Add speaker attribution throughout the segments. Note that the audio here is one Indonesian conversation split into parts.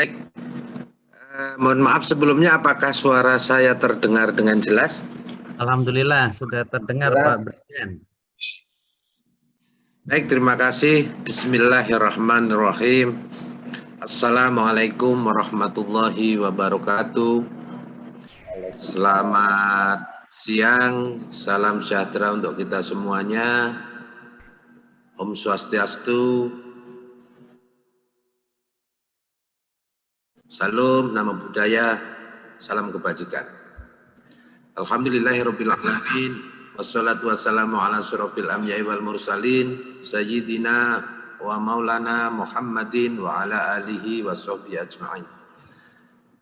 Speaker 1: Baik, mohon maaf sebelumnya, apakah suara saya terdengar dengan jelas?
Speaker 2: Alhamdulillah sudah terdengar Pak Brigjen.
Speaker 1: Baik, terima kasih. Bismillahirrahmanirrahim. Assalamualaikum warahmatullahi wabarakatuh. Selamat siang, salam sejahtera untuk kita semuanya. Om Swastiastu, salam nama budaya, salam kebajikan. Alhamdulillahirabbil alamin, wassalatu wassalamu ala asyrofil anbiya'i wal mursalin, sayyidina wa maulana Muhammadin wa ala alihi washabihi ajma'in.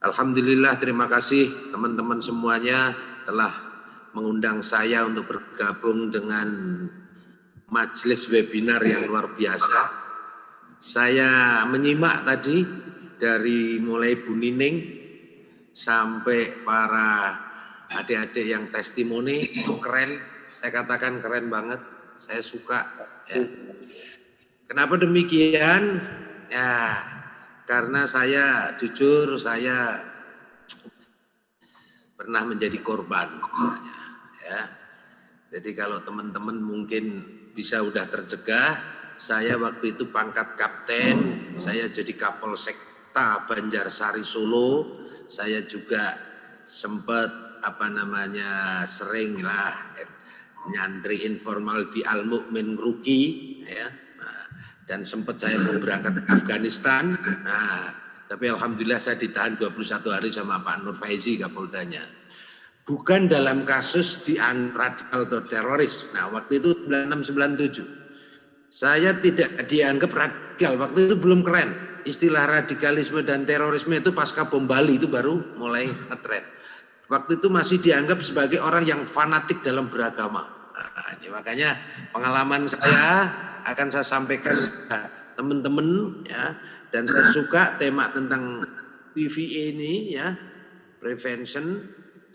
Speaker 1: Alhamdulillah, terima kasih teman-teman semuanya telah mengundang saya untuk bergabung dengan majelis webinar yang luar biasa. Saya menyimak tadi dari mulai Bu Nining sampai para adik-adik yang testimoni, itu keren. Saya katakan keren banget, saya suka ya. Kenapa demikian? Ya, karena saya jujur, saya pernah menjadi korban ya. Jadi kalau teman-teman mungkin bisa udah tercegah, saya waktu itu pangkat kapten, saya jadi Kapolsekta Banjarsari Solo, saya juga sempat sering lah nyantri informal di Al Mukmin Ruki ya. Nah, dan sempat saya mau berangkat ke Afghanistan. Nah, tapi alhamdulillah saya ditahan 21 hari sama Pak Nur Faizi Kapoldanya. Bukan dalam kasus radikal atau teroris. Nah, waktu itu 9697. Saya tidak dianggap radikal, waktu itu belum keren. Istilah radikalisme dan terorisme itu pasca bom Bali itu baru mulai ngetren. Waktu itu masih dianggap sebagai orang yang fanatik dalam beragama. Nah, ini makanya pengalaman saya akan saya sampaikan ke teman-teman ya. Dan saya suka tema tentang PVE ini ya, prevention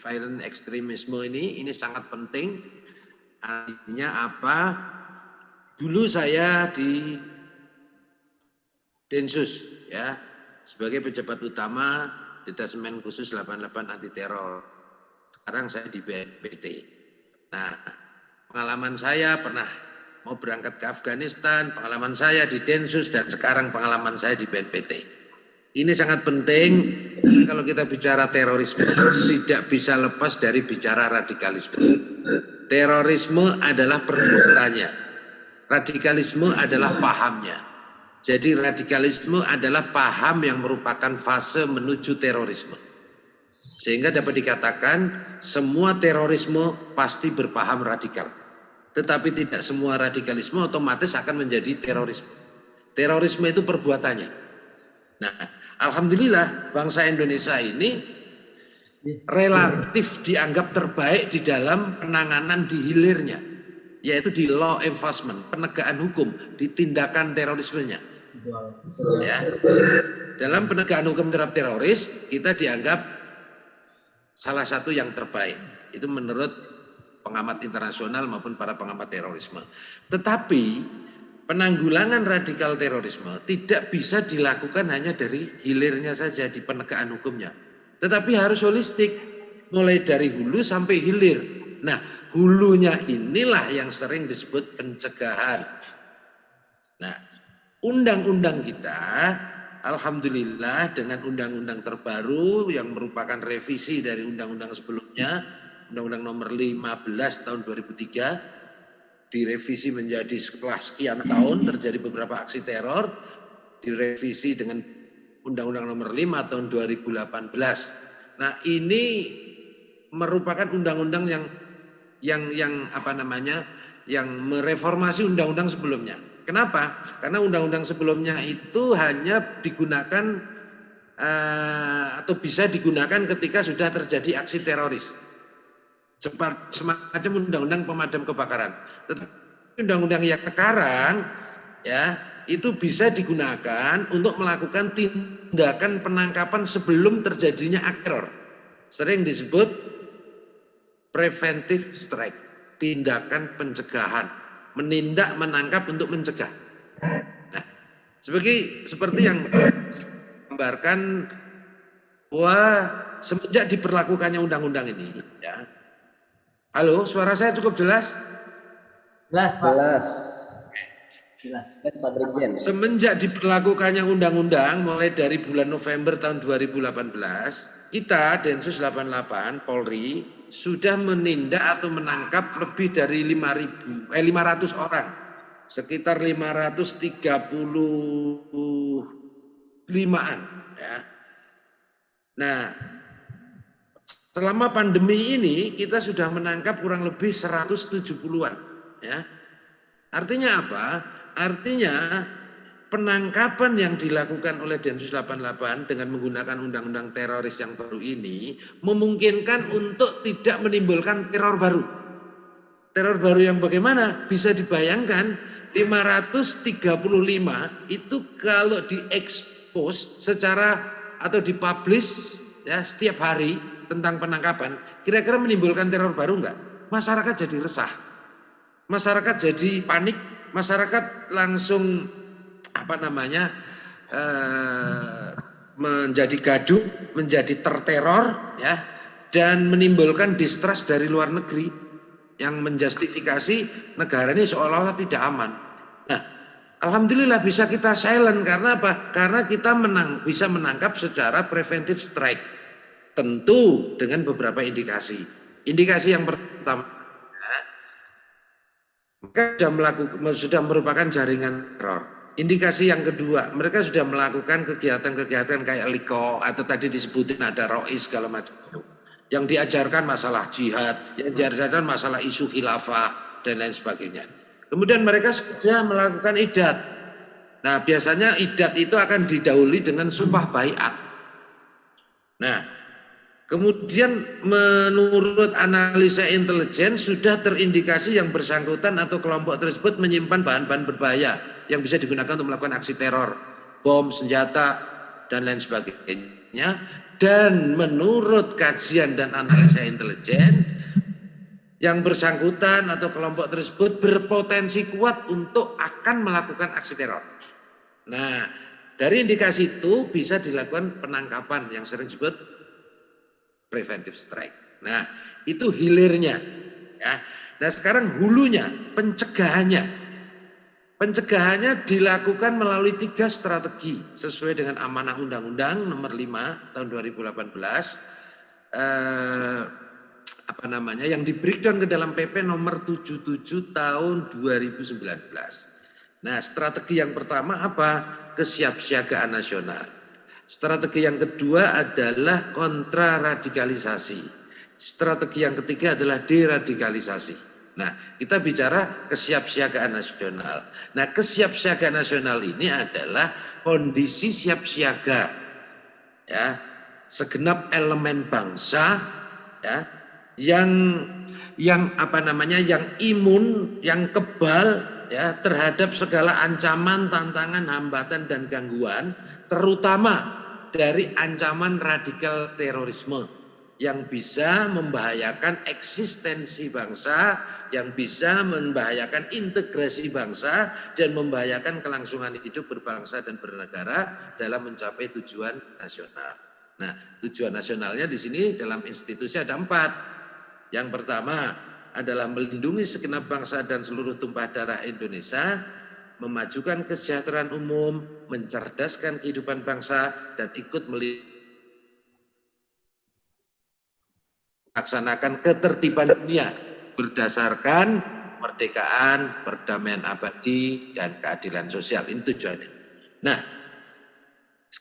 Speaker 1: violent extremisme ini sangat penting. Artinya apa? Dulu saya di Densus ya, sebagai pejabat utama Detasemen Khusus 88 Anti Teror. Sekarang saya di BNPT. Nah, pengalaman saya pernah mau berangkat ke Afghanistan, pengalaman saya di Densus, dan sekarang pengalaman saya di BNPT. Ini sangat penting kalau kita bicara terorisme, tidak bisa lepas dari bicara radikalisme. Terorisme adalah perbuatannya. Radikalisme adalah pahamnya. Jadi radikalisme adalah paham yang merupakan fase menuju terorisme. Sehingga dapat dikatakan semua terorisme pasti berpaham radikal. Tetapi tidak semua radikalisme otomatis akan menjadi terorisme. Terorisme itu perbuatannya. Nah, alhamdulillah bangsa Indonesia ini relatif dianggap terbaik di dalam penanganan di hilirnya, yaitu di law enforcement, penegakan hukum, di tindakan terorismenya. Ya. Dalam penegakan hukum terhadap teroris, kita dianggap salah satu yang terbaik. Itu menurut pengamat internasional maupun para pengamat terorisme. Tetapi penanggulangan radikal terorisme tidak bisa dilakukan hanya dari hilirnya saja, di penegakan hukumnya. Tetapi harus holistik, mulai dari hulu sampai hilir. Nah, hulunya inilah yang sering disebut pencegahan. Nah, undang-undang kita, alhamdulillah dengan undang-undang terbaru yang merupakan revisi dari undang-undang sebelumnya, Undang-Undang Nomor 15 tahun 2003, direvisi menjadi setelah sekian tahun terjadi beberapa aksi teror, direvisi dengan Undang-Undang Nomor 5 tahun 2018. Nah, ini merupakan undang-undang yang mereformasi undang-undang sebelumnya. Kenapa? Karena undang-undang sebelumnya itu hanya digunakan atau bisa digunakan ketika sudah terjadi aksi teroris, semacam undang-undang pemadam kebakaran. Tetapi undang-undang yang sekarang ya itu bisa digunakan untuk melakukan tindakan penangkapan sebelum terjadinya aksi teror. Sering disebut preventive strike, tindakan pencegahan, menindak, menangkap untuk mencegah. Nah, seperti yang gambarkan bahwa semenjak diberlakukannya undang-undang ini, ya. Halo, suara saya cukup jelas?
Speaker 3: Jelas, Pak. Jelas, Pak Brigjen.
Speaker 1: Semenjak diberlakukannya undang-undang mulai dari bulan November tahun 2018, kita Densus 88 Polri sudah menindak atau menangkap lebih dari 500 orang, sekitar 535-an, ya. Nah, selama pandemi ini kita sudah menangkap kurang lebih 170-an, ya. Artinya apa? Artinya penangkapan yang dilakukan oleh Densus 88 dengan menggunakan undang-undang teroris yang baru ini memungkinkan untuk tidak menimbulkan teror baru. Teror baru yang bagaimana? Bisa dibayangkan 535 itu kalau diekspos secara atau dipublish ya setiap hari tentang penangkapan, kira-kira menimbulkan teror baru enggak? Masyarakat jadi resah. Masyarakat jadi panik, masyarakat langsung menjadi gaduh, menjadi terteror, ya, dan menimbulkan distrust dari luar negeri yang menjustifikasi negara ini seolah-olah tidak aman. Nah, alhamdulillah bisa kita silent karena apa? Karena kita bisa menangkap secara preventive strike, tentu dengan beberapa indikasi. Indikasi yang pertama, mereka sudah merupakan jaringan teror. Indikasi yang kedua, mereka sudah melakukan kegiatan-kegiatan kayak liko atau tadi disebutin ada rois segala macam. Yang diajarkan masalah jihad, yang diajarkan masalah isu khilafah dan lain sebagainya. Kemudian mereka sudah melakukan idat. Nah, biasanya idat itu akan didahului dengan sumpah baiat. Nah, kemudian menurut analisa intelijen sudah terindikasi yang bersangkutan atau kelompok tersebut menyimpan bahan-bahan berbahaya yang bisa digunakan untuk melakukan aksi teror, bom, senjata, dan lain sebagainya. Dan menurut kajian dan analisa intelijen, yang bersangkutan atau kelompok tersebut berpotensi kuat untuk akan melakukan aksi teror. Nah, dari indikasi itu bisa dilakukan penangkapan yang sering disebut preventive strike. Nah, itu hilirnya, ya. Nah, sekarang hulunya, pencegahannya. Pencegahannya dilakukan melalui 3 strategi sesuai dengan amanah Undang-Undang Nomor 5 Tahun 2018, yang di-breakdown ke dalam PP Nomor 77 Tahun 2019. Nah, strategi yang pertama apa? Kesiapsiagaan nasional. Strategi yang kedua adalah kontraradikalisasi. Strategi yang ketiga adalah deradikalisasi. Nah, kita bicara kesiapsiagaan nasional. Nah, kesiapsiagaan nasional ini adalah kondisi siap siaga, ya, segenap elemen bangsa, ya, yang imun, yang kebal, ya, terhadap segala ancaman, tantangan, hambatan dan gangguan, terutama dari ancaman radikal terorisme yang bisa membahayakan eksistensi bangsa, yang bisa membahayakan integrasi bangsa dan membahayakan kelangsungan hidup berbangsa dan bernegara dalam mencapai tujuan nasional. Nah, tujuan nasionalnya di sini dalam institusi ada 4. Yang pertama adalah melindungi segenap bangsa dan seluruh tumpah darah Indonesia, memajukan kesejahteraan umum, mencerdaskan kehidupan bangsa, dan ikut melaksanakan ketertiban dunia berdasarkan kemerdekaan, perdamaian abadi, dan keadilan sosial. Ini tujuannya. Nah,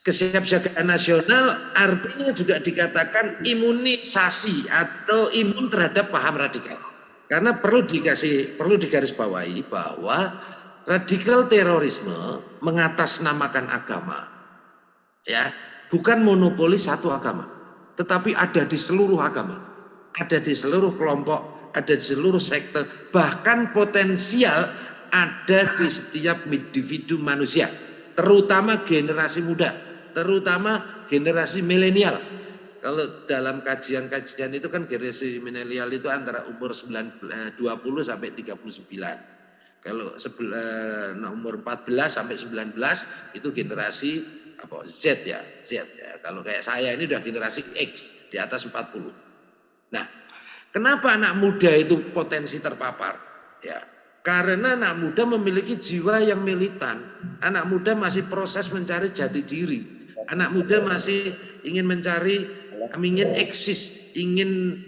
Speaker 1: kesiapsiagaan nasional artinya juga dikatakan imunisasi atau imun terhadap paham radikal. Karena perlu digarisbawahi bahwa radikal terorisme mengatasnamakan agama, ya, bukan monopoli satu agama, tetapi ada di seluruh agama, ada di seluruh kelompok, ada di seluruh sektor, bahkan potensial ada di setiap individu manusia, terutama generasi muda, terutama generasi milenial. Kalau dalam kajian-kajian itu kan generasi milenial itu antara umur 20 sampai 39. Kalau umur 14 sampai 19 itu generasi apa Z ya. Kalau kayak saya ini udah generasi X, di atas 40. Nah, kenapa anak muda itu potensi terpapar? Ya, karena anak muda memiliki jiwa yang militan. Anak muda masih proses mencari jati diri. Anak muda masih ingin mencari, ingin eksis, ingin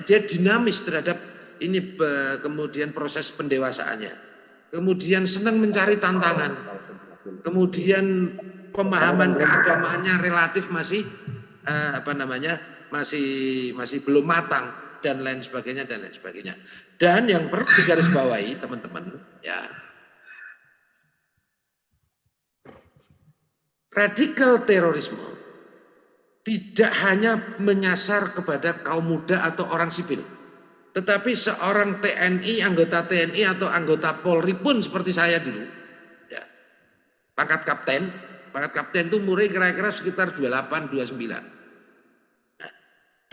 Speaker 1: dia dinamis terhadap ini, kemudian proses pendewasaannya. Kemudian senang mencari tantangan. Kemudian pemahaman keagamaannya relatif masih masih belum matang dan lain sebagainya. Dan yang perlu digarisbawahi teman-teman ya, radikal terorisme tidak hanya menyasar kepada kaum muda atau orang sipil, tetapi seorang TNI, anggota TNI atau anggota Polri pun seperti saya dulu ya, pangkat kapten itu umurnya kira-kira sekitar 28-29. Nah,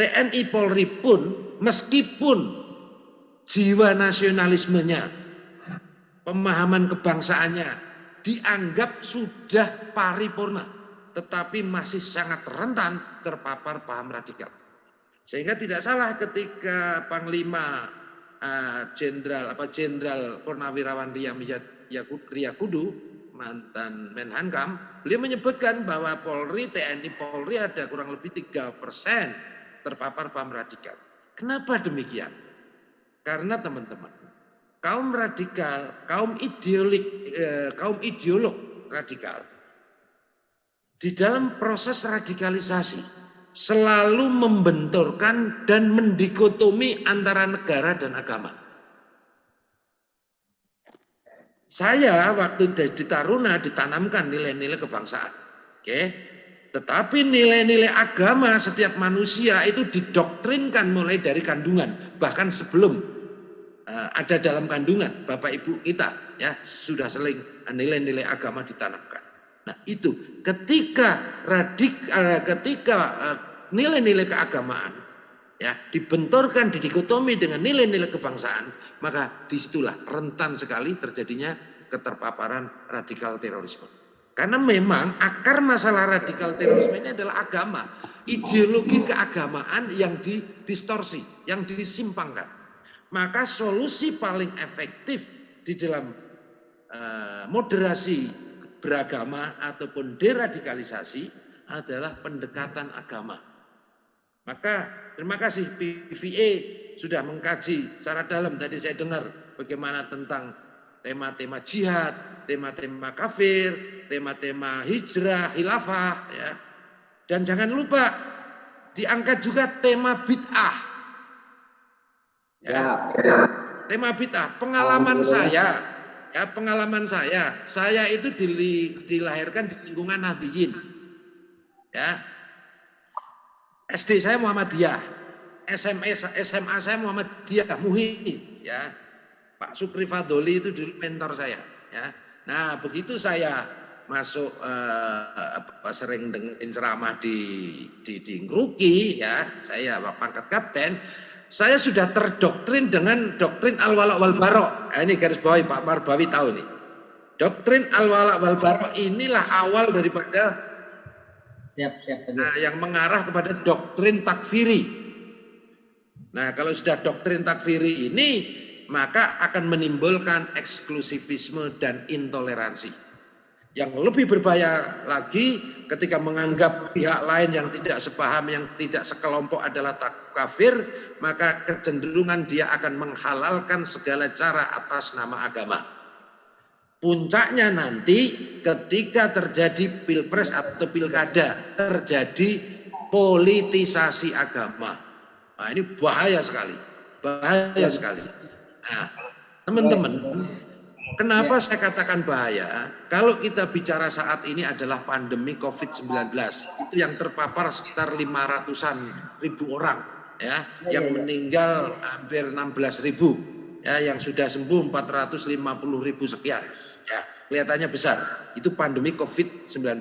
Speaker 1: TNI Polri pun meskipun jiwa nasionalismenya, pemahaman kebangsaannya dianggap sudah paripurna, tetapi masih sangat rentan terpapar paham radikal. Sehingga tidak salah ketika Panglima Jenderal Purnawirawan Riyakudu, mantan Menhankam, beliau menyebutkan bahwa TNI Polri ada kurang lebih 3% terpapar paham radikal. Kenapa demikian? Karena teman-teman, kaum radikal, kaum ideolog radikal, di dalam proses radikalisasi selalu membenturkan dan mendikotomi antara negara dan agama. Saya waktu di Taruna ditanamkan nilai-nilai kebangsaan. Oke. Tetapi nilai-nilai agama setiap manusia itu didoktrinkan mulai dari kandungan, bahkan sebelum ada dalam kandungan bapak ibu kita ya sudah sering nilai-nilai agama ditanamkan. Nah, itu ketika nilai-nilai keagamaan ya dibenturkan, didikotomi dengan nilai-nilai kebangsaan, maka disitulah rentan sekali terjadinya keterpaparan radikal terorisme. Karena memang akar masalah radikal terorisme ini adalah agama, ideologi keagamaan yang didistorsi, yang disimpangkan. Maka solusi paling efektif di dalam moderasi beragama ataupun deradikalisasi adalah pendekatan agama. Maka terima kasih PVA sudah mengkaji secara dalam. Tadi saya dengar bagaimana tentang tema-tema jihad, tema-tema kafir, tema-tema hijrah, khilafah ya. Dan jangan lupa diangkat juga tema bid'ah. Ya. Tema bid'ah, pengalaman saya itu dilahirkan di lingkungan Nahdliyin. Ya. SD saya Muhammadiyah, SMA saya Muhammadiyah Muhi, ya. Pak Sukri Fadoli itu dulu mentor saya, ya. Nah, begitu saya masuk sering dengerin ceramah di Ngruki, ya, saya pangkat kapten, saya sudah terdoktrin dengan doktrin al-wala' wal bara'. Nah, ini garis bawahi Pak Marbawi tahu nih. Doktrin al-wala' wal bara' inilah awal daripada yang mengarah kepada doktrin takfiri. Nah, kalau sudah doktrin takfiri ini, maka akan menimbulkan eksklusivisme dan intoleransi. Yang lebih berbahaya lagi ketika menganggap pihak lain yang tidak sepaham, yang tidak sekelompok adalah kafir, maka kecenderungan dia akan menghalalkan segala cara atas nama agama. Puncaknya nanti ketika terjadi pilpres atau pilkada, terjadi politisasi agama. Nah, ini bahaya sekali, sekali. Nah, teman-teman, kenapa saya katakan bahaya? Kalau kita bicara saat ini adalah pandemi COVID-19, itu yang terpapar sekitar 500-an ribu orang, ya, yang meninggal hampir 16.000, ya, yang sudah sembuh 450.000 sekian. Ya, kelihatannya besar. Itu pandemi COVID-19.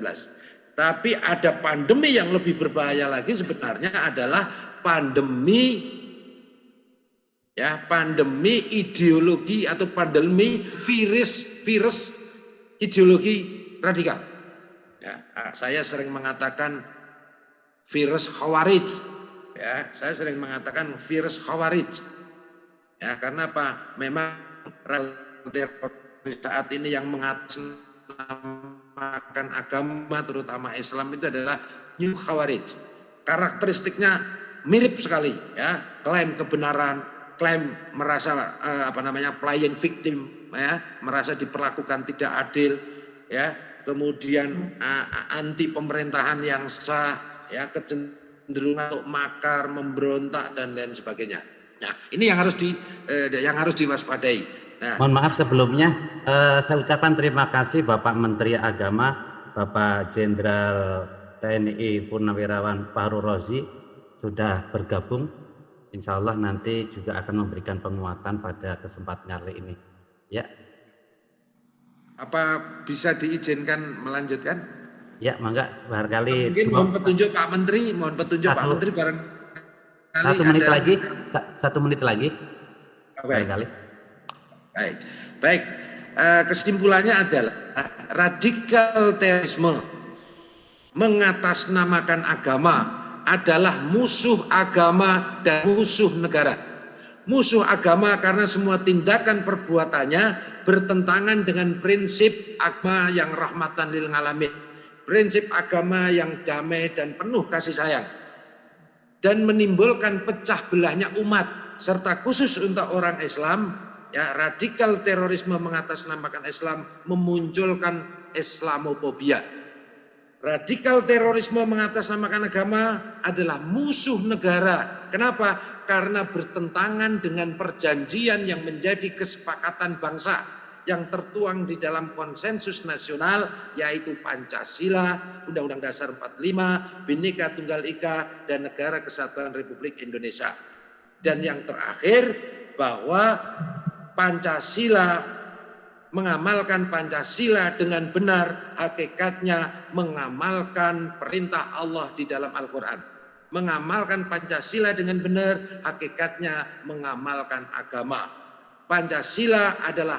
Speaker 1: Tapi ada pandemi yang lebih berbahaya lagi sebenarnya adalah pandemi ideologi atau pandemi virus ideologi radikal. Ya, saya sering mengatakan virus Khawarij. Ya, saya sering mengatakan virus Khawarij. Ya, karena apa? Memang teroris saat ini yang mengatasnamakan agama, terutama Islam, itu adalah New Khawarij. Karakteristiknya mirip sekali, ya, klaim kebenaran, klaim merasa playing victim, ya, merasa diperlakukan tidak adil, ya, kemudian anti pemerintahan yang sah, ya, kecenderungan untuk makar, memberontak dan lain sebagainya. Nah, ini yang harus diwaspadai. Nah,
Speaker 2: mohon maaf sebelumnya, saya ucapkan terima kasih Bapak Menteri Agama, Bapak Jenderal TNI Purnawirawan Fahru Rozi sudah bergabung. Insya Allah nanti juga akan memberikan penguatan pada kesempatan kali ini. Ya.
Speaker 1: Apa bisa diizinkan melanjutkan?
Speaker 2: Ya, mangga barangkali.
Speaker 1: Mungkin mohon petunjuk Pak Menteri, Pak Menteri barangkali.
Speaker 2: 1 menit lagi, 1 menit lagi.
Speaker 1: Barangkali. Baik. Kesimpulannya adalah radikal terorisme mengatasnamakan agama adalah musuh agama dan musuh negara. Musuh agama karena semua tindakan perbuatannya bertentangan dengan prinsip agama yang rahmatan lil alamin, prinsip agama yang damai dan penuh kasih sayang, dan menimbulkan pecah belahnya umat, serta khusus untuk orang Islam, ya, radikal terorisme mengatasnamakan Islam memunculkan Islamofobia. Radikal terorisme mengatasnamakan agama adalah musuh negara. Kenapa? Karena bertentangan dengan perjanjian yang menjadi kesepakatan bangsa yang tertuang di dalam konsensus nasional, yaitu Pancasila, Undang-Undang Dasar 45, Bhinneka Tunggal Ika, dan Negara Kesatuan Republik Indonesia. Dan yang terakhir, bahwa Pancasila, mengamalkan Pancasila dengan benar, hakikatnya mengamalkan perintah Allah di dalam Al-Quran. Mengamalkan Pancasila dengan benar, hakikatnya mengamalkan agama. Pancasila adalah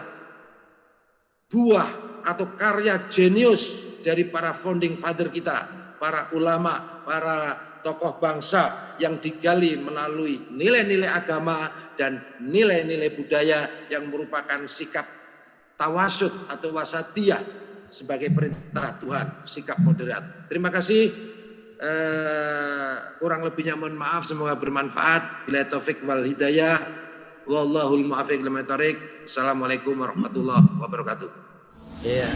Speaker 1: buah atau karya jenius dari para founding father kita, para ulama, para tokoh bangsa yang digali melalui nilai-nilai agama dan nilai-nilai budaya yang merupakan sikap tawasud atau wasatiyah sebagai perintah Tuhan, sikap moderat. Terima kasih. Kurang lebihnya mohon maaf, semoga bermanfaat. Bila taufik wal hidayah. Wallahul muwaffiq lil thoriq. Assalamualaikum warahmatullahi wabarakatuh.
Speaker 2: Iya.